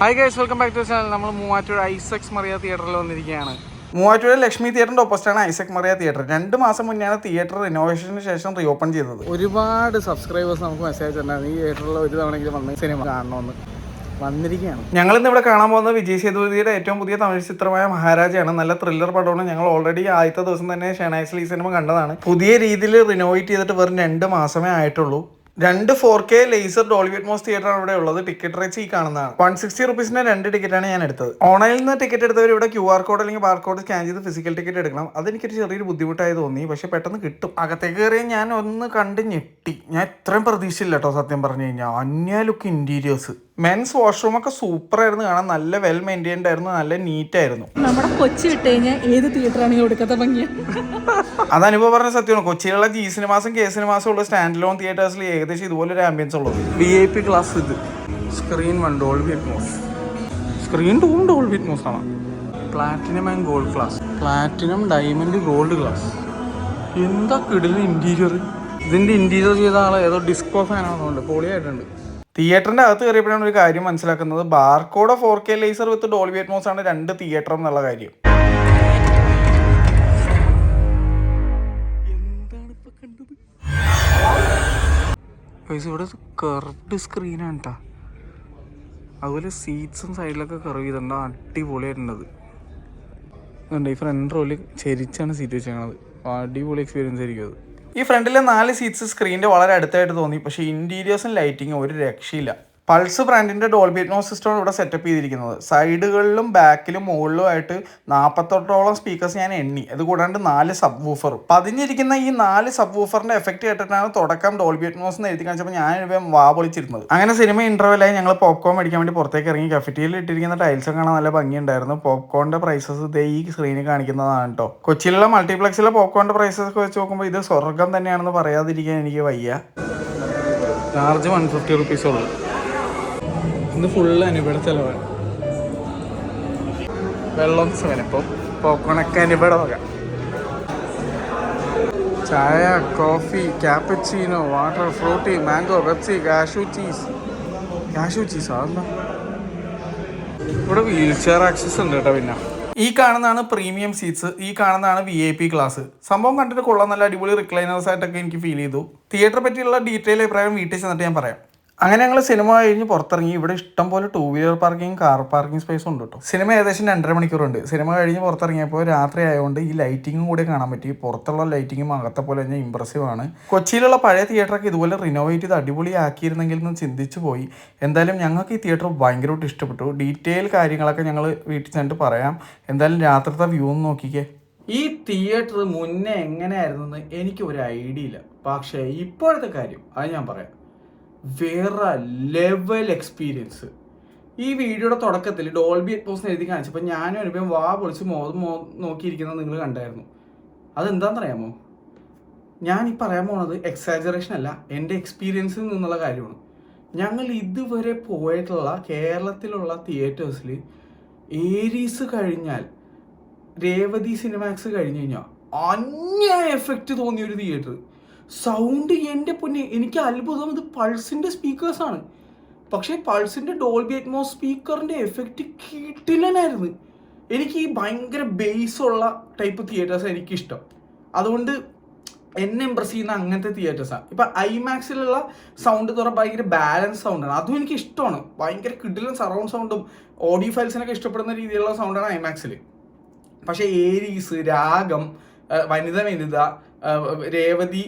Hi guys, welcome back to channel. നമ്മൾ Moovattoor Isaacs Mariya തിയേറ്ററിൽ വന്നിരിക്കുകയാണ്. മൂവാറ്റൂർ ലക്ഷ്മി തിയേറ്ററിൻ്റെ ഓപ്പോസിറ്റാണ് ഐസക് മറിയ തിയേറ്റർ. 2 മാസം മുന്നെയാണ് തിയേറ്റർ റിനോവേഷന് ശേഷം റീ ഓപ്പൺ ചെയ്തത്. ഒരുപാട് സബ്സ്ക്രൈബേഴ്സ് നമുക്ക് മെസ്സേജ് ഉണ്ടായിരുന്നു ഈ തിയേറ്ററിൽ ഒരു തവണയെങ്കിലും വന്ന് സിനിമ കാണണമെന്ന്. വന്നിരിക്കുകയാണ്. ഞങ്ങളിന്ന് ഇവിടെ കാണാൻ പോകുന്നത് വിജയ് സേതുപതിയുടെ ഏറ്റവും പുതിയ തമിഴ് ചിത്രമായ മഹാരാജയാണ്. നല്ല ത്രില്ലർ പടമാണ്. ഞങ്ങൾ ഓൾറെഡി ആദ്യത്തെ ദിവസം തന്നെ ഷെനായ്സിൽ ഈ സിനിമ കണ്ടതാണ്. പുതിയ രീതിയിൽ റിനോവേറ്റ് ചെയ്തിട്ട് വെറും 2 മാസമേ ആയിട്ടുള്ളൂ. 2 4K ലേസർ ഡോൾബി അറ്റ്മോസ് തിയേറ്ററാണ് ഇവിടെ ഉള്ളത്. ടിക്കറ്റ് റേറ്റ്സ് ഈ കാണുന്നതാണ്. 160 റുപ്പീസിന് 2 ടിക്കറ്റാണ് ഞാൻ എടുത്തത്. ഓൺലൈനിൽ നിന്ന് ടിക്കറ്റ് എടുത്തവർ ഇവിടെ QR കോഡ് അല്ലെങ്കിൽ ബാർകോഡ് സ്കാൻ ചെയ്ത് ഫിസിക്കൽ ടിക്കറ്റ് എടുക്കണം. അതെനിക്കൊരു ചെറിയൊരു ബുദ്ധിമുട്ടായി തോന്നി, പക്ഷെ പെട്ടെന്ന് കിട്ടും. അകത്തേക്ക് കയറി ഞാൻ ഒന്ന് കണ്ട് ഞെട്ടി. ഞാൻ ഇത്രയും പ്രതീക്ഷയില്ല കേട്ടോ, സത്യം പറഞ്ഞു കഴിഞ്ഞാൽ. അന്യ ലുക്ക് ഇന്റീരിയേഴ്സ്, മെൻസ് വാഷ്റൂം ഒക്കെ സൂപ്പർ ആയിരുന്നു കാണാൻ. നല്ല വെൽ മെയിൻറ്റൈൻഡ് ആയിരുന്നു, നല്ല നീറ്റ് ആയിരുന്നു. നമ്മുടെ കൊച്ചി വിട്ട് കഴിഞ്ഞാൽ ഏത് തിയേറ്ററാണെങ്കിൽ കൊടുക്കാത്ത ഭംഗിയ. അത് അനുഭവം പറഞ്ഞ സത്യമാണ്. കൊച്ചിയിലുള്ള ജി സിനിമാസും കെ സിനിമാസും ഉള്ള സ്റ്റാൻഡ് ലോൺ തിയേറ്റേഴ്സിൽ ഏകദേശം ഇതുപോലെ ഒരു ആംബിയൻസ് ഉള്ളത്. VIP ക്ലാസ് ഇത്. Screen 1 Dolby Atmos, screen 2 Dolby Atmos ആണ്. Platinum and gold class, platinum diamond gold class. എന്താ കിടിലൻ ഇന്റീരിയർ. ഇതിന്റെ ഇന്റീരിയർ ചെയ്ത ആൾ ഏതോ ഡിസ്കോ ഫാനാണെന്നുണ്ട്, പൊളിയായിട്ടുണ്ട്. തിയേറ്ററിന്റെ അകത്ത് കയറിയപ്പോഴാണ് ഒരു കാര്യം മനസ്സിലാക്കുന്നത്. ബാർകോഡ് 4K ലേസർ വിത്ത് ഡോൾബി അറ്റ്മോസ് ആണ് 2 തിയേറ്റർ എന്നുള്ള കാര്യം. ഇവിടെ കർവ്ഡ് സ്ക്രീനാണ് കേട്ടോ. അതുപോലെ സീറ്റ്സും സൈഡിലൊക്കെ കർവ് ചെയ്തിട്ടുണ്ട്. അടിപൊളിയായിട്ടുണ്ടത്. ഈ ഫ്രണ്ട് റോയിൽ ചെരിച്ചാണ് സീറ്റ് വെച്ചേക്കണത്. അടിപൊളി എക്സ്പീരിയൻസ് ആയിരിക്കും അത്. ഈ ഫ്രണ്ടിലെ 4 സീറ്റ്സ് സ്ക്രീനിൻ്റെ വളരെ അടുത്തായിട്ട് തോന്നി, പക്ഷേ ഇൻറ്റീരിയേഴ്സും ലൈറ്റിങ്ങും ഒരു രക്ഷയില്ല. പൾസ് ബ്രാൻഡിൻ്റെ ഡോൾബി അറ്റ്മോസ് സിസ്റ്റമാണ് ഇവിടെ സെറ്റപ്പ് ചെയ്തിരിക്കുന്നത്. സൈഡുകളിലും ബാക്കിലും മുകളിലുമായിട്ട് 48ഓളം സ്പീക്കേഴ്സ് ഞാൻ എണ്ണി. അതുകൂടാണ്ട് 4 സബ് വൂഫറും. പതിഞ്ഞിരിക്കുന്ന ഈ 4 സബ് വൂഫറിൻ്റെ എഫക്റ്റ് കേട്ടിട്ടാണ് തുടക്കം ഡോൾബി അറ്റ്മോസ് എന്ന് എഴുതി കാണിച്ചപ്പോൾ ഞാൻ വാ പൊളിച്ചിരുന്നത്. അങ്ങനെ സിനിമ ഇൻ്റർവെല്ലായി ഞങ്ങൾ പോപ്കോൺ മേടിക്കാൻ വേണ്ടി പുറത്തേക്ക് ഇറങ്ങി. കഫറ്റീരിയയിൽ ഇട്ടിരിക്കുന്ന ടൈൽസും കാണാൻ നല്ല ഭംഗിയുണ്ടായിരുന്നു. പോപ്കോണിൻ്റെ പ്രൈസസ് ഇതേ ഈ സ്ക്രീനിൽ കാണിക്കുന്നതാണ് കേട്ടോ. കൊച്ചിയിലുള്ള മൾട്ടിപ്ലക്സിലെ പോപ്കോണിൻ്റെ പ്രൈസസ് ഒക്കെ വെച്ച് നോക്കുമ്പോൾ ഇത് സ്വർഗം തന്നെയാണെന്ന് പറയാതിരിക്കാൻ എനിക്ക് വയ്യ. ചാർജ് 150 റുപ്പീസ് ഉള്ളൂ. ഇത് ഫുള്ള് അനുപയുടെ ചിലവാണ്. വെള്ളം 7 ഇപ്പോൾ പോപ്കോണൊക്കെ അനുപയുടെ വക. ചായ, coffee, cappuccino, water, Frooti, mango, Pepsi, cashew cheese. അതെന്താ? ഇവിടെ വീൽ ചെയർ ആക്സസ് ഉണ്ട് കേട്ടോ. പിന്നെ ഈ കാണുന്നതാണ് പ്രീമിയം സീറ്റ്സ്, ഈ കാണുന്നതാണ് VIP ക്ലാസ്. സംഭവം കണ്ടിട്ട് കൊള്ളാം. നല്ല അടിപൊളി റിക്ലൈനേഴ്സ് ആയിട്ടൊക്കെ എനിക്ക് ഫീൽ ചെയ്തു. തിയേറ്ററെ പറ്റിയുള്ള ഡീറ്റെയിൽ അഭിപ്രായം വീട്ടിൽ ചെന്നിട്ട് ഞാൻ പറയാം. അങ്ങനെ ഞങ്ങൾ സിനിമ കഴിഞ്ഞ് പുറത്തിറങ്ങി. ഇവിടെ ഇഷ്ടം പോലെ 2 wheeler parking, car parking space ഉണ്ട് കേട്ടോ. സിനിമ ഏകദേശം 2.5 മണിക്കൂറുണ്ട്. സിനിമ കഴിഞ്ഞ് പുറത്തിറങ്ങിയപ്പോൾ രാത്രി ആയതുകൊണ്ട് ഈ ലൈറ്റിങ്ങും കൂടെ കാണാൻ പറ്റി. പുറത്തുള്ള ലൈറ്റിങ്ങും അകത്തെ പോലെ തന്നെ ഇമ്പ്രസീവ് ആണ്. കൊച്ചിയിലുള്ള പഴയ തിയേറ്ററൊക്കെ ഇതുപോലെ റിനോവേറ്റ് ചെയ്ത് അടിപൊളിയാക്കിയിരുന്നെങ്കിൽ എന്ന് ചിന്തിച്ചു പോയി. എന്തായാലും ഞങ്ങൾക്ക് ഈ തിയേറ്റർ ഭയങ്കരമായിട്ട് ഇഷ്ടപ്പെട്ടു. ഡീറ്റെയിൽ കാര്യങ്ങളൊക്കെ ഞങ്ങൾ വീട്ടിൽ ചെന്നിട്ട് പറയാം. എന്തായാലും രാത്രിത്തെ വ്യൂ ഒന്ന് നോക്കിക്കേ. ഈ തിയേറ്റർ മുന്നേ എങ്ങനെയായിരുന്നെന്ന് എനിക്ക് ഒരു ഐഡിയ ഇല്ല, പക്ഷേ ഇപ്പോഴത്തെ കാര്യം അത് ഞാൻ പറയാം. വേറെ ലെവൽ എക്സ്പീരിയൻസ്. ഈ വീഡിയോയുടെ തുടക്കത്തിൽ ഡോൾബി അറ്റ്മോസ് എഴുതി കാണിച്ചപ്പോൾ ഞാനും അനുഭവം വാ പൊളിച്ച് നോക്കിയിരിക്കുന്നത് നിങ്ങൾ കണ്ടായിരുന്നു. അതെന്താണെന്നറിയാമോ? ഞാൻ ഈ പറയാൻ പോണത് എക്സാജറേഷൻ അല്ല, എൻ്റെ എക്സ്പീരിയൻസിൽ നിന്നുള്ള കാര്യമാണ്. ഞങ്ങൾ ഇതുവരെ പോയിട്ടുള്ള കേരളത്തിലുള്ള തിയേറ്റേഴ്സിൽ ഏരീസ് കഴിഞ്ഞാൽ, രേവതി സിനിമാക്സ് കഴിഞ്ഞ് കഴിഞ്ഞാൽ അന്യ എഫക്റ്റ് തോന്നിയൊരു തിയേറ്റർ. സൗണ്ട് എൻ്റെ പൊന്നെ, എനിക്ക് അത്ഭുതം. ഇത് പൾസിൻ്റെ സ്പീക്കേഴ്സാണ്, പക്ഷേ പൾസിൻ്റെ ഡോൾബി അറ്റ്മോസ് സ്പീക്കറിൻ്റെ എഫക്റ്റ് കിടിലനായിരുന്നു. എനിക്ക് ഈ ഭയങ്കര ബേസുള്ള ടൈപ്പ് തിയേറ്റേഴ്സ് എനിക്കിഷ്ടം. അതുകൊണ്ട് എന്നെ ഇമ്പ്രസ് ചെയ്യുന്ന അങ്ങനത്തെ തിയേറ്റേഴ്സാണ്. ഇപ്പം ഐമാക്സിലുള്ള സൗണ്ട് എന്ന് പറഞ്ഞാൽ ഭയങ്കര ബാലൻസ് സൗണ്ടാണ്. അതും എനിക്ക് ഇഷ്ടമാണ്. ഭയങ്കര കിടിലൻ സറൗണ്ട് സൗണ്ടും ഓഡിയോ ഫയൽസിനൊക്കെ ഇഷ്ടപ്പെടുന്ന രീതിയിലുള്ള സൗണ്ടാണ് ഐമാക്സിൽ. പക്ഷേ ഏരീസ്, രാഗം, വനിത, രേവതി,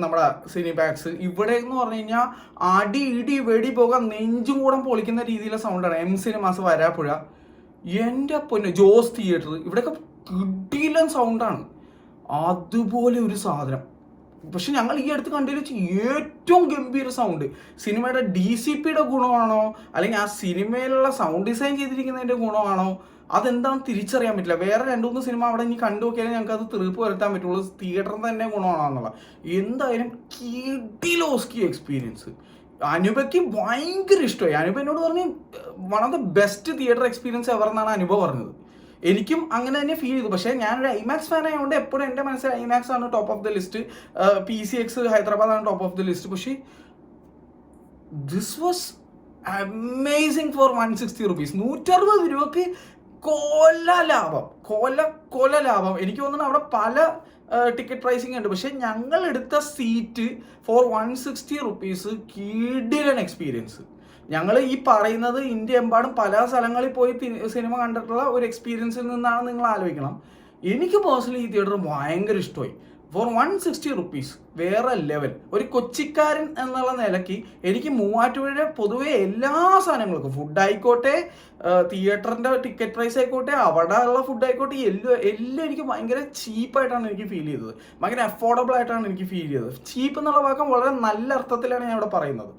നമ്മുടെ സിനിമാക്സ്, ഇവിടെ എന്ന് പറഞ്ഞു കഴിഞ്ഞാൽ അടി ഇടി വെടി പോകാൻ നെഞ്ചും കൂടെ പൊളിക്കുന്ന രീതിയിലുള്ള സൗണ്ടാണ്. M സിനിമാസ്, വരാപ്പുഴ, എൻ്റെ പൊന്നെ, ജോസ് തിയേറ്റർ, ഇവിടെയൊക്കെ കിടിലൻ സൗണ്ടാണ്. അതുപോലെ ഒരു സാധനം. പക്ഷെ ഞങ്ങൾ ഈ അടുത്ത് കണ്ടതിൽ വെച്ച് ഏറ്റവും ഗംഭീര സൗണ്ട് സിനിമയുടെ DCPയുടെ ഗുണമാണോ അല്ലെങ്കിൽ ആ സിനിമയിലുള്ള സൗണ്ട് ഡിസൈൻ ചെയ്തിരിക്കുന്നതിൻ്റെ ഗുണമാണോ അതെന്താണെന്ന് തിരിച്ചറിയാൻ പറ്റില്ല. വേറെ 2-3 സിനിമ അവിടെ ഇനി കണ്ടു നോക്കിയാലും ഞങ്ങൾക്ക് അത് തീർപ്പ് വരുത്താൻ പറ്റുള്ളൂ തിയേറ്ററിൽ തന്നെ ഗുണമാണെന്നുള്ള. എന്തായാലും കിടിലോസ്കി എക്സ്പീരിയൻസ്. അനുപയ്ക്ക് ഭയങ്കര ഇഷ്ടമായി. അനുപ എന്നോട് പറഞ്ഞ് one of the best theatre experience ever എന്നാണ് അനുഭവം പറഞ്ഞത്. എനിക്കും അങ്ങനെ തന്നെ ഫീൽ ചെയ്തു. പക്ഷേ ഞാനൊരു ഐമാക്സ് ഫാൻ ആയതുകൊണ്ട് എപ്പോഴും എൻ്റെ മനസ്സിൽ ഐമാക്സ് ആണ് top of the list, PCX Hyderabad ആണ് ടോപ്പ് ഓഫ് ദ ലിസ്റ്റ്. പക്ഷേ this was amazing for 160 rupees. 160 രൂപക്ക് കൊല ലാഭം. എനിക്ക് തോന്നുന്നു അവിടെ പല ടിക്കറ്റ് പ്രൈസിങ് ഉണ്ട്, പക്ഷെ ഞങ്ങൾ എടുത്ത സീറ്റ് ഫോർ 160 റുപ്പീസ് കിടിലൻ എക്സ്പീരിയൻസ്. ഞങ്ങൾ ഈ പറയുന്നത് ഇന്ത്യ എമ്പാടും പല സ്ഥലങ്ങളിൽ പോയി സിനിമ കണ്ടിട്ടുള്ള ഒരു എക്സ്പീരിയൻസിൽ നിന്നാണ് നിങ്ങൾ ആലോചിക്കണം. എനിക്ക് പേഴ്സണലി ഈ തിയേറ്റർ ഭയങ്കര ഇഷ്ടമായി. ഫോർ 160 റുപ്പീസ് വേറെ ലെവൽ. ഒരു കൊച്ചിക്കാരൻ എന്നുള്ള നിലയ്ക്ക് എനിക്ക് മൂവാറ്റുപുഴ പൊതുവെ എല്ലാ സാധനങ്ങൾക്കും, ഫുഡ് ആയിക്കോട്ടെ, തിയേറ്ററിൻ്റെ ടിക്കറ്റ് പ്രൈസ് ആയിക്കോട്ടെ, അവിടെ ഉള്ള ഫുഡ് ആയിക്കോട്ടെ, എല്ലാം എനിക്ക് ഭയങ്കര ചീപ്പായിട്ടാണ് എനിക്ക് ഫീൽ ചെയ്തത്. ഭയങ്കര അഫോർഡബിൾ ആയിട്ടാണ് എനിക്ക് ഫീൽ ചെയ്തത്. ചീപ്പ് എന്നുള്ള വാക്കം വളരെ നല്ല അർത്ഥത്തിലാണ് ഞാൻ ഇവിടെ പറയുന്നത്.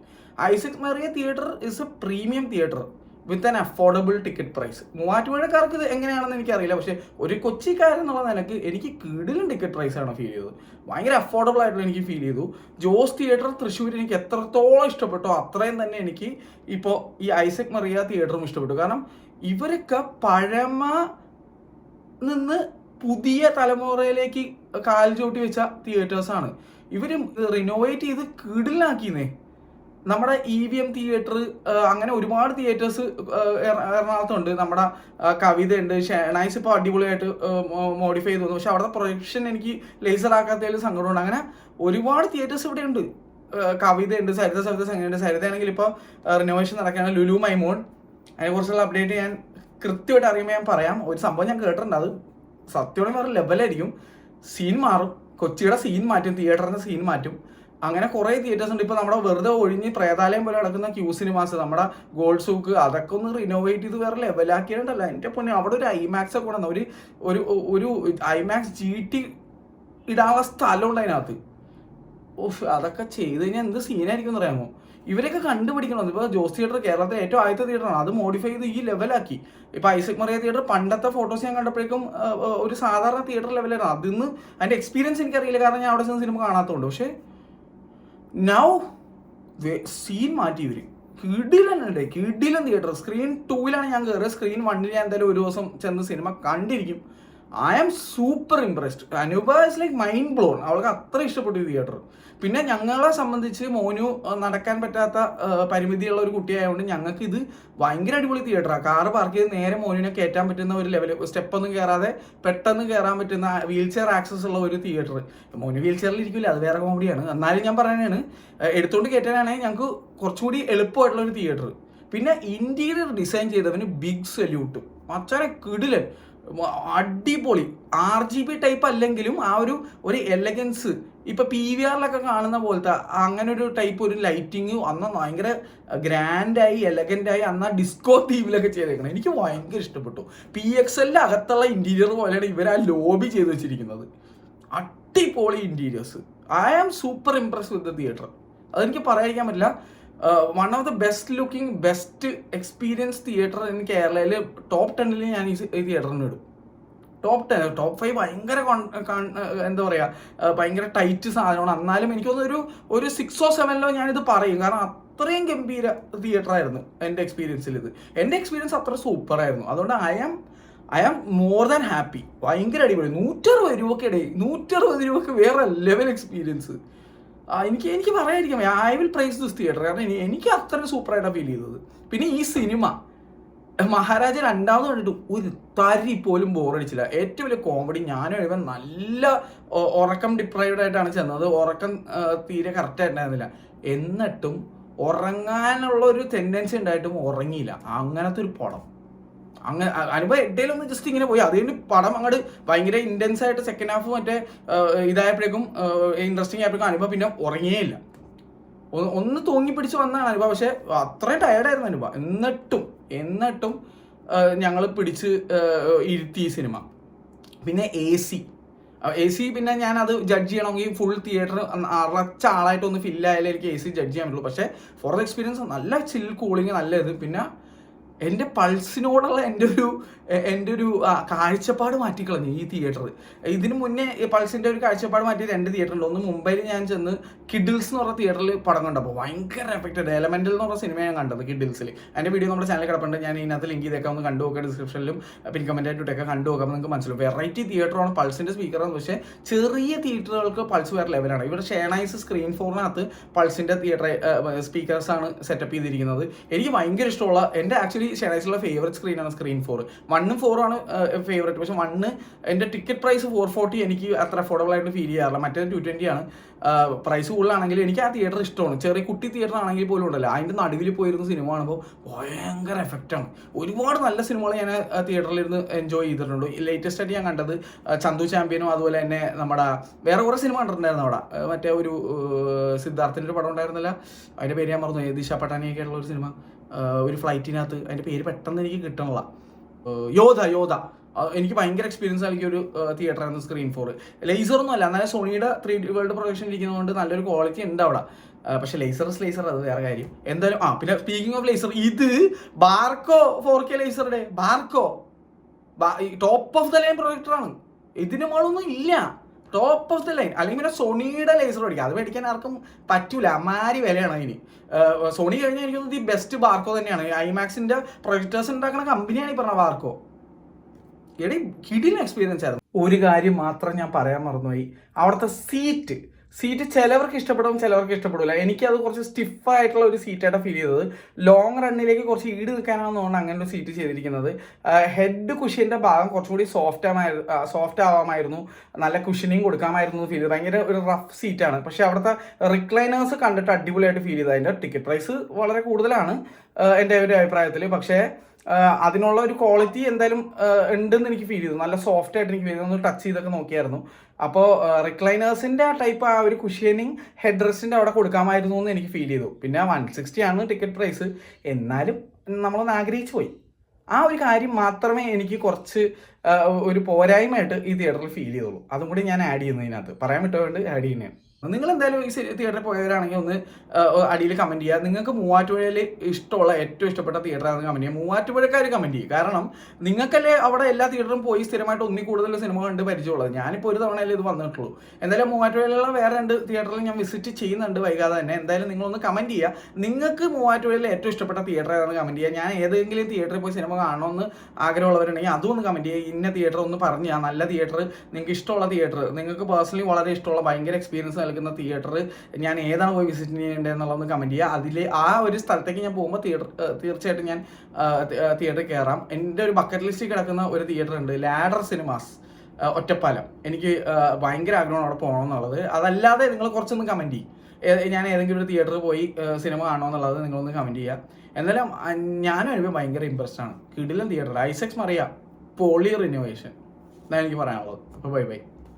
Isaac Maria theatre is a premium theatre with an affordable ticket price. മൂവാറ്റുപുഴക്കാർക്ക് ഇത് എങ്ങനെയാണെന്ന് എനിക്കറിയില്ല, പക്ഷേ ഒരു കൊച്ചിക്കാരൻ എന്നുള്ള നിലക്ക് എനിക്ക് കിടിലൻ ടിക്കറ്റ് പ്രൈസാണ് ഫീൽ ചെയ്തത്. ഭയങ്കര അഫോർഡബിൾ ആയിട്ട് എനിക്ക് ഫീൽ ചെയ്തു. ജോസ് തിയേറ്റർ തൃശ്ശൂർ എനിക്ക് എത്രത്തോളം ഇഷ്ടപ്പെട്ടോ അത്രയും തന്നെ എനിക്ക് ഇപ്പോൾ ഈ ഐസക് മറിയ തിയേറ്ററും ഇഷ്ടപ്പെട്ടു. കാരണം ഇവരൊക്കെ പഴമ നിന്ന് പുതിയ തലമുറയിലേക്ക് കാൽ ചവിട്ടി വെച്ച തിയേറ്റേഴ്സാണ്. ഇവർ റിനോവേറ്റ് ചെയ്ത് കിടിലാക്കിയെന്നേ. നമ്മുടെ EVM തിയേറ്റർ, അങ്ങനെ ഒരുപാട് തിയേറ്റേഴ്സ് എറണാകുളത്തുണ്ട്. നമ്മുടെ കവിതയുണ്ട്, ഷെനൈസ് ഇപ്പോൾ അടിപൊളിയായിട്ട് മോഡിഫൈ ചെയ്തു. പക്ഷെ അവിടുത്തെ പ്രൊജക്ഷൻ എനിക്ക് ലേസർ ആക്കാത്തതിൽ സങ്കടമുണ്ട്. അങ്ങനെ ഒരുപാട് തിയേറ്റേഴ്സ് ഇവിടെ ഉണ്ട്. കവിതയുണ്ട്, സരിത സംഗീതമുണ്ട്. സരിതയാണെങ്കിൽ ഇപ്പോൾ റിനോവേഷൻ നടക്കുകയാണ്. ലുലു മൈമോൺ, അതിനെക്കുറിച്ചുള്ള അപ്ഡേറ്റ് ഞാൻ കൃത്യമായിട്ട് അറിയുമ്പോൾ ഞാൻ പറയാം. ഒരു സംഭവം ഞാൻ കേട്ടിട്ടുണ്ട്, അത് സത്യമായി വേറെ ലെവലായിരിക്കും. സീൻ മാറും, കൊച്ചിയുടെ സീൻ മാറ്റും, തിയേറ്ററിൻ്റെ സീൻ മാറ്റും. അങ്ങനെ കുറേ തിയേറ്റേഴ്സ് ഉണ്ട്. ഇപ്പോൾ നമ്മുടെ വെറുതെ ഒഴിഞ്ഞ് പ്രേതാലയം പോലെ നടക്കുന്ന ക്യൂ സിനിമാസ്, നമ്മുടെ ഗോൾഡ് സൂക്ക്, അതൊക്കെ ഒന്ന് റിനോവേറ്റ് ചെയ്ത് വേറെ ലെവലാക്കിയിട്ടുണ്ടല്ലോ. എൻ്റെ പൊന്നെ, അവിടെ ഒരു IMAX ഒക്കെ കൊണ്ടുവന്ന ഒരു IMAX GT ഇടാനുള്ള സ്ഥലമുണ്ട് അതിനകത്ത്. അതൊക്കെ ചെയ്ത് കഴിഞ്ഞാൽ എന്ത് സീനായിരിക്കും എന്ന് പറയാമോ. ഇവരൊക്കെ കണ്ടുപിടിക്കണം. ഇപ്പോൾ ജോസ് തിയേറ്റർ കേരളത്തിലെ ഏറ്റവും ആദ്യത്തെ തിയേറ്ററാണ്, അത് മോഡിഫൈ ചെയ്ത് ഈ ലെവലാക്കി. ഇപ്പോൾ ഐസക് മറിയ തിയേറ്റർ പണ്ടത്തെ ഫോട്ടോസ് ഞാൻ കണ്ടപ്പോഴേക്കും ഒരു സാധാരണ തിയേറ്റർ ലെവലായിരുന്നു. അതിന്ന് അതിൻ്റെ എക്സ്പീരിയൻസ് എനിക്കറിയില്ല, കാരണം ഞാൻ അവിടെ ചെന്ന് സിനിമ കാണാത്തതുകൊണ്ട്. പക്ഷേ നൗ സീൻ മാറ്റി ഇവർ. കിടിലൻ തിയേറ്റർ. സ്ക്രീൻ 2-ലാണ് ഞാൻ കയറിയത്. സ്ക്രീൻ 1-ൽ ഞാൻ എന്തായാലും ഒരു ദിവസം ചെന്ന് സിനിമ കണ്ടിരിക്കും. I am super impressed. Anupa is like mind blown. അവൾക്ക് അത്ര ഇഷ്ടപ്പെട്ടു ഈ തിയേറ്റർ. പിന്നെ ഞങ്ങളെ സംബന്ധിച്ച് മോനു നടക്കാൻ പറ്റാത്ത പരിമിതിയുള്ള ഒരു കുട്ടിയായതുകൊണ്ട് ഞങ്ങൾക്ക് ഇത് ഭയങ്കര അടിപൊളി തിയേറ്ററാണ്. കാറ് പാർക്ക് ചെയ്ത് നേരെ മോനുവിനെ കയറ്റാൻ പറ്റുന്ന ഒരു ലെവൽ, സ്റ്റെപ്പൊന്നും കയറാതെ പെട്ടെന്ന് കയറാൻ പറ്റുന്ന വീൽ ചെയർ ആക്സസ് ഉള്ള ഒരു തിയേറ്റർ. മോനു വീൽ ചെയറിൽ ഇരിക്കില്ല, അത് വേറെ കോമഡിയാണ്. എന്നാലും ഞാൻ പറയുന്നതാണ്, എടുത്തുകൊണ്ട് കയറ്റാനാണെങ്കിൽ ഞങ്ങൾക്ക് കുറച്ചുകൂടി എളുപ്പമായിട്ടുള്ള ഒരു തിയേറ്റർ. പിന്നെ ഇന്റീരിയർ ഡിസൈൻ ചെയ്തവന് ബിഗ് സല്യൂട്ട്. മച്ചാനെ കിടിലൻ, അടിപൊളി. RGB ടൈപ്പ് അല്ലെങ്കിലും ആ ഒരു എലഗൻസ്, ഇപ്പൊ PVR-ലൊക്കെ കാണുന്ന പോലത്തെ അങ്ങനെ ഒരു ടൈപ്പ് ഒരു ലൈറ്റിങ് അന്ന് ഭയങ്കര ഗ്രാൻഡായി എലഗൻ്റായി അന്ന് ഡിസ്കോ തീമിലൊക്കെ ചെയ്തേക്കണം. എനിക്ക് ഭയങ്കര ഇഷ്ടപ്പെട്ടു. PXL അകത്തുള്ള ഇന്റീരിയർ പോലെയാണ് ഇവർ ആ ലോബി ചെയ്ത് വെച്ചിരിക്കുന്നത്. അടിപൊളി interiors. I am super impress with the theatre. അതെനിക്ക് പറയാതിരിക്കാൻ പറ്റില്ല. One of the best looking, best experience theatre in കേരളയിൽ ടോപ്പ് 10-ൽ ഞാൻ ഈ തിയേറ്ററിന് ഇടും. ടോപ്പ് 10, ടോപ്പ് 5 ഭയങ്കര എന്താ പറയുക, ഭയങ്കര ടൈറ്റ് സാധനമാണ്. എന്നാലും എനിക്കൊന്നൊരു 6 or 7 ഞാനിത് പറയും, കാരണം അത്രയും ഗംഭീര തിയേറ്റർ ആയിരുന്നു എൻ്റെ എക്സ്പീരിയൻസിൽ. എൻ്റെ എക്സ്പീരിയൻസ് അത്ര സൂപ്പറായിരുന്നു. അതുകൊണ്ട് I am more than happy. ഭയങ്കര അടിപൊളി. 160 രൂപയ്ക്കിടയിൽ 160 രൂപയ്ക്ക് വേറെ ലെവൽ എക്സ്പീരിയൻസ്. എനിക്ക് പറയാതിരിക്കാം. I will praise this theatre, കാരണം എനിക്ക് അത്ര സൂപ്പറായിട്ടാണ് ഫീൽ ചെയ്തത്. പിന്നെ ഈ സിനിമ മഹാരാജ 2ാമത് കണ്ടിട്ട് ഒരു തരി പോലും ബോറടിച്ചില്ല. ഏറ്റവും വലിയ കോമഡി, ഞാനും എഴുതാൻ നല്ല ഉറക്കം ഡിപ്രൈവ്ഡ് ആയിട്ടാണ് ചെന്നത്. ഉറക്കം തീരെ കറക്റ്റ് ആയിട്ടുണ്ടായിരുന്നില്ല. എന്നിട്ടും ഉറങ്ങാനുള്ള ഒരു ടെൻഡൻസി ഉണ്ടായിട്ടും ഉറങ്ങിയില്ല. അങ്ങനത്തെ ഒരു പടം. അങ്ങനെ അനുഭവം ഇടയിലൊന്ന് ജസ്റ്റ് ഇങ്ങനെ പോയി. അതുകൊണ്ട് പടം അങ്ങോട്ട് ഭയങ്കര ഇൻറ്റൻസ് ആയിട്ട് സെക്കൻഡ് ഹാഫ് മറ്റേ ഇതായപ്പോഴേക്കും ഇൻട്രസ്റ്റിംഗ് ആയപ്പോഴേക്കും അനുഭവം പിന്നെ ഉറങ്ങിയേ ഇല്ല. ഒന്ന് തൂങ്ങിപ്പിടിച്ച് വന്നതാണ് അനുഭവം. പക്ഷെ അത്രയും ടയർഡായിരുന്നു അനുഭവം. എന്നിട്ടും ഞങ്ങൾ പിടിച്ച് ഇരുത്തി ഈ സിനിമ. പിന്നെ AC പിന്നെ ഞാനത് ജഡ്ജ് ചെയ്യണമെങ്കിൽ ഫുൾ തിയേറ്റർ അറച്ച ആളായിട്ടൊന്ന് ഫില്ലായാലേ എനിക്ക് AC ജഡ്ജ് ചെയ്യാൻ പറ്റുള്ളൂ. പക്ഷേ ഫോർ ദ എക്സ്പീരിയൻസ് നല്ല ചിൽ കൂളിങ്, നല്ല ഇത്. പിന്നെ എൻ്റെ പൾസിനോടുള്ള എൻ്റെ ഒരു കാഴ്ചപ്പാട് മാറ്റിക്കളഞ്ഞു ഈ തിയേറ്റർ. ഇതിന് മുന്നേ പൾസിൻ്റെ ഒരു കാഴ്ചപ്പാട് മാറ്റിയ 2 തിയേറ്ററുണ്ട്. ഒന്ന് മുംബൈയിൽ ഞാൻ ചെന്ന് കിഡിൽസ് എന്ന് പറഞ്ഞ തിയേറ്ററിൽ പടം കണ്ടപ്പോൾ ഭയങ്കര എഫക്റ്റഡ്. എലമെന്റൽ എന്ന് പറഞ്ഞ സിനിമ ഞാൻ കണ്ടത് കിഡിൽസിൽ. അതിൻ്റെ വീഡിയോ നമ്മുടെ ചാനലിൽ കിടപ്പുണ്ട്, ഞാൻ ഇതിനകത്ത് ലിങ്ക് ചെയ്തേക്കാം, ഒന്ന് കണ്ടു നോക്കുക. ഡിസ്ക്രിപ്ഷനിലും പിന്നെ കമൻറ്റായിട്ടൊക്കെ കണ്ടു നോക്കാം, നിങ്ങൾക്ക് മനസ്സിലാവും. വെറൈറ്റി തിയേറ്ററാണ് പൾസിൻ്റെ സ്പീക്കറാണ്. പക്ഷേ ചെറിയ തിയേറ്ററുകൾക്ക് പൾസ് വേറെ ലെവലാണ്. ഇവിടെ ഷേണൈസ് സ്ക്രീൻ 4-നകത്ത് പൾസിൻ്റെ തിയേറ്റർ സ്പീക്കേഴ്സാണ് സെറ്റപ്പ് ചെയ്തിരിക്കുന്നത്. എനിക്ക് ഭയങ്കര ഇഷ്ടമുള്ള, എൻ്റെ ആക്ച്വലി ഷേണൈസിലുള്ള ഫേവറേറ്റ് സ്ക്രീനാണ് സ്ക്രീൻ 4. 1ഉം 4 ആണ് ഫേവറേറ്റ്. പക്ഷെ 1 എൻ്റെ ടിക്കറ്റ് പ്രൈസ് 440 എനിക്ക് അത്ര അഫോർഡബിൾ ആയിട്ട് ഫീൽ ചെയ്യാറില്ല. മറ്റേത് 220 ആണ്. പ്രൈസ് കൂടുതലാണെങ്കിൽ എനിക്ക് ആ തിയേറ്റർ ഇഷ്ടമാണ്. ചെറിയ കുട്ടി തിയേറ്റർ ആണെങ്കിൽ പോലും ഉണ്ടല്ലോ, അതിൻ്റെ നടുവിൽ പോയിരുന്ന സിനിമ കാണുമ്പോൾ ഭയങ്കര എഫക്റ്റാണ്. ഒരുപാട് നല്ല സിനിമകൾ ഞാൻ തിയേറ്ററിലിരുന്ന് എൻജോയ് ചെയ്തിട്ടുണ്ട്. ലേറ്റസ്റ്റ് ആയിട്ട് ഞാൻ കണ്ടത് ചന്തു ചാമ്പ്യനും അതുപോലെ തന്നെ നമ്മുടെ വേറെ കുറേ സിനിമ കണ്ടിട്ടുണ്ടായിരുന്നു അവിടെ. മറ്റേ ഒരു സിദ്ധാർത്ഥിൻ്റെ ഒരു പടം ഉണ്ടായിരുന്നില്ല, അതിൻ്റെ പേര് ഞാൻ മറന്നു, ദിശ പട്ടാനിയൊക്കെ ഉള്ള ഒരു സിനിമ, ഒരു ഫ്ലൈറ്റിനകത്ത്, അതിൻ്റെ പേര് പെട്ടെന്ന് എനിക്ക് കിട്ടണില്ല. യോധ. എനിക്ക് ഭയങ്കര എക്സ്പീരിയൻസ് നൽകിയ ഒരു തിയേറ്റർ ആയിരുന്നു സ്ക്രീൻ 4. ലേസറൊന്നും അല്ല, എന്നാലും സോണിയുടെ 3D വേൾഡ് പ്രൊജക്ഷൻ ഇരിക്കുന്നതുകൊണ്ട് നല്ലൊരു ക്വാളിറ്റി ഉണ്ട് അവിടെ. പക്ഷെ ലേസർ അത് വേറെ കാര്യം. എന്തായാലും പിന്നെ സ്പീക്കിംഗ് ഓഫ് ലേസർ, ഇത് ബാർക്കോ 4K ലേസറുടെ ടോപ്പ് ഓഫ് ദ ലൈൻ പ്രൊജക്ടറാണ്. ഇതിന് മോളൊന്നും ഇല്ല, ടോപ്പ് ഓഫ് ദ ലൈൻ. അല്ലെങ്കിൽ പിന്നെ സോണിയുടെ ലേസർ മേടിക്കുക, അത് മേടിക്കാൻ ആർക്കും പറ്റൂല, അമ്മാരി വിലയാണ് അതിന്. സോണി കഴിഞ്ഞാൽ എനിക്ക് തോന്നുന്നത് ദി ബെസ്റ്റ് ബാർക്കോ തന്നെയാണ്. ഐമാക്സിന്റെ പ്രൊജക്ടേഴ്സ് ഉണ്ടാക്കുന്ന കമ്പനിയാണ് ഈ പറഞ്ഞ ബാർക്കോ. എടി കിടിലൻ എക്സ്പീരിയൻസ് ആയിരുന്നു. ഒരു കാര്യം മാത്രം ഞാൻ പറയാൻ മറന്നുപോയി, അവിടുത്തെ സീറ്റ് ചിലവർക്ക് ഇഷ്ടപ്പെടും, ചിലവർക്ക് ഇഷ്ടപ്പെടില്ല. എനിക്കത് കുറച്ച് സ്റ്റിഫായിട്ടുള്ള ഒരു സീറ്റായിട്ട് ഫീൽ ചെയ്തത്. ലോങ് റണ്ണിലേക്ക് കുറച്ച് ഈട് നിൽക്കാനാണെന്ന് തോന്നുന്നു അങ്ങനെ ഒരു സീറ്റ് ചെയ്തിരിക്കുന്നത്. ഹെഡ് കുഷ്യൻ്റെ ഭാഗം കുറച്ചും കൂടി സോഫ്റ്റ് ആവാമായിരുന്നു, നല്ല കുഷനിങ് കൊടുക്കാമായിരുന്നു ഫീൽ ചെയ്തു. ഭയങ്കര ഒരു റഫ് സീറ്റാണ്. പക്ഷേ അവിടുത്തെ റിക്ലൈനേഴ്സ് കണ്ടിട്ട് അടിപൊളിയായിട്ട് ഫീൽ ചെയ്തു. അതിൻ്റെ ടിക്കറ്റ് പ്രൈസ് വളരെ കൂടുതലാണ് എൻ്റെ ഒരു അഭിപ്രായത്തിൽ. പക്ഷേ അതിനുള്ള ഒരു ക്വാളിറ്റി എന്തായാലും ഉണ്ടെന്ന് എനിക്ക് ഫീൽ ചെയ്തു. നല്ല സോഫ്റ്റ് ആയിട്ട് എനിക്ക് ഫീൽ ചെയ്തു. ഒന്ന് ടച്ച് ചെയ്തൊക്കെ നോക്കിയായിരുന്നു. അപ്പോൾ റിക്ലൈനേഴ്സിൻ്റെ ആ ടൈപ്പ് ആ ഒരു കുഷ്യനിങ് ഹെഡ് റെസ്റ്റിൻ്റെ അവിടെ കൊടുക്കാമായിരുന്നു എന്ന് എനിക്ക് ഫീൽ ചെയ്തു. പിന്നെ 160 ആണ് ടിക്കറ്റ് പ്രൈസ്, എന്നാലും നമ്മളൊന്ന് ആഗ്രഹിച്ചു പോയി. ആ ഒരു കാര്യം മാത്രമേ എനിക്ക് കുറച്ച് ഒരു പോരായ്മയായിട്ട് ഈ തിയേറ്ററിൽ ഫീൽ ചെയ്തുള്ളൂ. അതും കൂടി ഞാൻ ആഡ് ചെയ്യുന്നു ഇതിനകത്ത്, പറയാൻ വിട്ടുകൊണ്ട് ആഡ് ചെയ്യുന്നതാണ്. നിങ്ങൾ എന്തായാലും ഈ തിയേറ്ററിൽ പോയവരാണെങ്കിൽ ഒന്ന് അടിയിൽ കമൻറ്റ് ചെയ്യുക. നിങ്ങൾക്ക് മൂവാറ്റുപുഴയിൽ ഇഷ്ടമുള്ള ഏറ്റവും ഇഷ്ടപ്പെട്ട തിയേറ്ററാണെന്ന് കമൻറ്റ് ചെയ്യുക. മൂവാറ്റുപുഴക്കാർ കമൻറ്റ് ചെയ്യും. കാരണം നിങ്ങൾക്കല്ലേ അവിടെ എല്ലാ തിയേറ്ററും പോയി സ്ഥിരമായിട്ട് ഒന്നിൽ കൂടുതൽ സിനിമ കണ്ട് പരിചയമുള്ളത്. ഞാനിപ്പോൾ ഒരു തവണയല്ലേ ഇത് വന്നിട്ടുള്ളൂ. എന്തായാലും മൂവാറ്റുപുഴയിലുള്ള വേറെ 2 തിയേറ്ററിൽ ഞാൻ വിസിറ്റ് ചെയ്യുന്നുണ്ട് വൈകാതെ തന്നെ. എന്തായാലും നിങ്ങളൊന്ന് കമൻറ്റ് ചെയ്യുക, നിങ്ങൾക്ക് മൂവാറ്റുപുഴയിൽ ഏറ്റവും ഇഷ്ടപ്പെട്ട തിയേറ്റർ ഏതാണെന്ന് കമൻറ്റ് ചെയ്യുക. ഞാൻ ഏതെങ്കിലും തിയേറ്ററിൽ പോയി സിനിമ കാണണമെന്ന് ആഗ്രഹമുള്ളവരുണ്ടെങ്കിൽ അതും ഒന്ന് കമൻറ്റ് ചെയ്യുക. ഇന്ന തിയേറ്റർ ഒന്ന് പറഞ്ഞു, നല്ല തിയേറ്റർ, നിങ്ങൾക്ക് ഇഷ്ടമുള്ള തിയേറ്റർ, നിങ്ങൾക്ക് പേഴ്സണലി വളരെ ഇഷ്ടമുള്ള ഭയങ്കര എക്സ്പീരിയൻസ് നൽകുന്ന തിയേറ്റർ ഞാൻ ഏതാണ് പോയി വിസിറ്റ് ചെയ്യേണ്ടതെന്നുള്ളതൊന്ന് കമൻറ്റ് ചെയ്യുക. അതിൽ ആ ഒരു സ്ഥലത്തേക്ക് ഞാൻ പോകുമ്പോൾ തീർച്ചയായിട്ടും ഞാൻ തിയേറ്ററിൽ കയറാം. എൻ്റെ ഒരു ബക്കറ്റ് ലിസ്റ്റിൽ കിടക്കുന്ന ഒരു തിയേറ്റർ ഉണ്ട്, ലാഡർ സിനിമാസ്, ഒറ്റപ്പാലം. എനിക്ക് ഭയങ്കര ആഗ്രഹമാണ് അവിടെ പോകണമെന്നുള്ളത്. അതല്ലാതെ നിങ്ങൾ കുറച്ചൊന്ന് കമൻറ്റ് ചെയ്യും, ഞാൻ ഏതെങ്കിലും ഒരു തിയേറ്ററിൽ പോയി സിനിമ കാണണമെന്നുള്ളത് നിങ്ങളൊന്ന് കമൻറ്റ് ചെയ്യുക. എന്നാലും ഞാനും എനിക്ക് ഭയങ്കര ഇൻട്രസ്റ്റ് ആണ്. കിടിലൻ തിയേറ്റർ, ഐസക്സ് മറിയ, പോളി റിനോവേഷൻ, ഇതാണ് എനിക്ക് പറയാനുള്ളത്. അപ്പോൾ ബൈ.